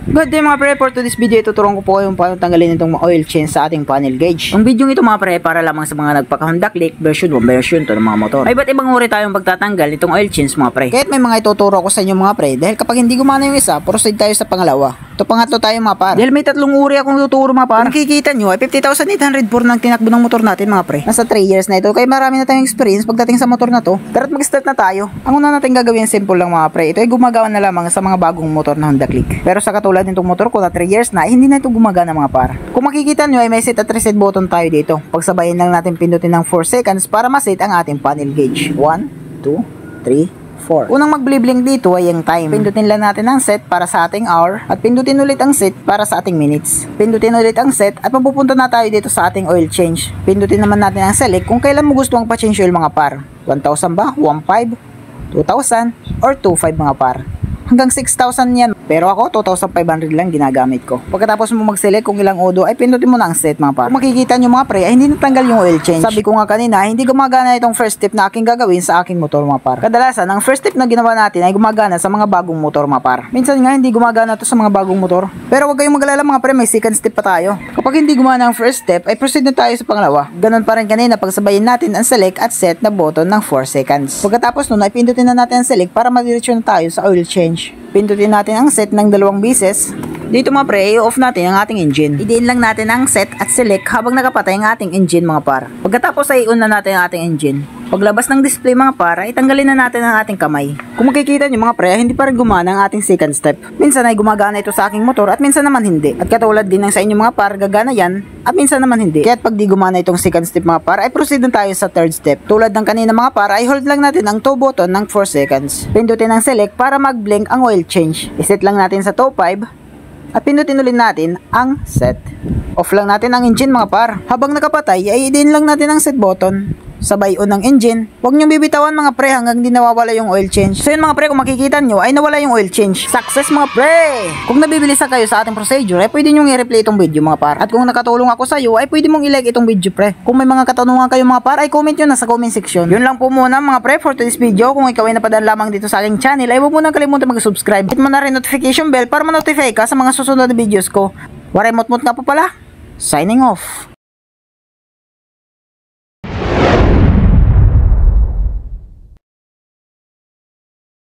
Good day mga pre, for today's video tuturuan ko po kayong paano tanggalin itong oil change sa ating panel gauge. Ang video ito mga pre para lamang sa mga nagpaka-Honda Click version 1 version 2 ng mga motor. May iba't ibang uri tayong pagtatanggal itong oil change mga pre. Kahit may mga ituturo ko sa inyo mga pre, dahil kapag hindi gumana yung isa, proceed tayo sa pangalawa. Ito pangatlo tayo mga par. Dahil may tatlong uri akong tuturo mga par. Kung kikita nyo ay 50,804 nang tinakbo ng motor natin mga pre. Nasa 3 years na ito, kaya marami na tayong experience pagdating sa motor na to. Tara't mag-start na tayo. Ang una natin gagawin simple lang mga pre. Ito ay gumagawa na lamang sa mga bagong motor na Honda Click. Pero sa katulad nitong motor ko na 3 years na, hindi na ito gumagana mga par. Kung makikita nyo ay may set at reset button tayo dito. Pagsabayin lang natin pindutin ng 4 seconds para ma-set ang ating panel gauge. 1, 2, 3, 4. Unang mag-blink dito ay yung time. Pindutin lang natin ang set para sa ating hour at pindutin ulit ang set para sa ating minutes. Pindutin ulit ang set at mapupunta na tayo dito sa ating oil change. Pindutin naman natin ang select kung kailan mo gusto ang pa-change oil mga par. 1,000 ba? 1,500? 2,000? Or 2,500 mga par. Hanggang 6,000 yan. Pero ako 2,500 lang ginagamit ko. Pagkatapos mo mag-select kung ilang odo ay pindutin mo na ang set mga par. Kung makikita nyo mga pre ay hindi natanggal yung oil change. Sabi ko nga kanina hindi gumagana itong first step na aking gagawin sa aking motor mga par. Kadalasan ang first step na ginawa natin ay gumagana sa mga bagong motor mga par. Minsan nga hindi gumagana to sa mga bagong motor. Pero huwag kayong mag-alala mga pre, may second step pa tayo. Kapag hindi gumana ang first step ay proceed na tayo sa pangalawa. Ganon pa rin kanina pagsabayin natin ang select at set na button ng 4 seconds. Pagkatapos nun ay pindutin na natin ang select para madiretso na tayo sa oil change. Pindutin natin ang set ng 2 beses. Dito mga pre, i-off natin ang ating engine. Idiin lang natin ang set at select habang nakapatay ang ating engine mga par. Pagkatapos ay i-on na natin ang ating engine. Paglabas ng display mga par, ay tanggalin na natin ang ating kamay. Kung makikita nyo mga pre, hindi pa rin gumana ang ating second step. Minsan ay gumagana ito sa aking motor at minsan naman hindi. At katulad din ng sa inyo mga par, gagana yan at minsan naman hindi. Kaya pag di gumana itong second step mga par, ay proceed na tayo sa third step. Tulad ng kanina mga par, ay hold lang natin ang toe button ng 4 seconds. Pindutin ang select para mag-blink ang oil change. Iset lang natin sa toe 5 at pindutin ulit natin ang set. Off lang natin ang engine mga par. Habang nakapatay ay i-din lang natin ang set button. Sabay on ng engine. Huwag nyo bibitawan mga pre hanggang di nawawala yung oil change. So yun mga pre, kung makikita nyo ay nawala yung oil change. Success mga pre! Kung nabibilisa kayo sa ating procedure ay pwede nyo i-replay itong video mga par. At kung nakatulong ako sa iyo ay pwede mong i-like itong video pre. Kung may mga katanungan kayo mga par ay comment nyo na sa comment section. Yun lang po muna mga pre for today's video. Kung ikaw ay napadaan lamang dito sa aking channel ay huwag mo nang kalimutan mag-subscribe. Hit mo na rin notification bell para ma-notify ka sa mga susunod na videos ko. Waray mot-mot nga po pala. Signing off.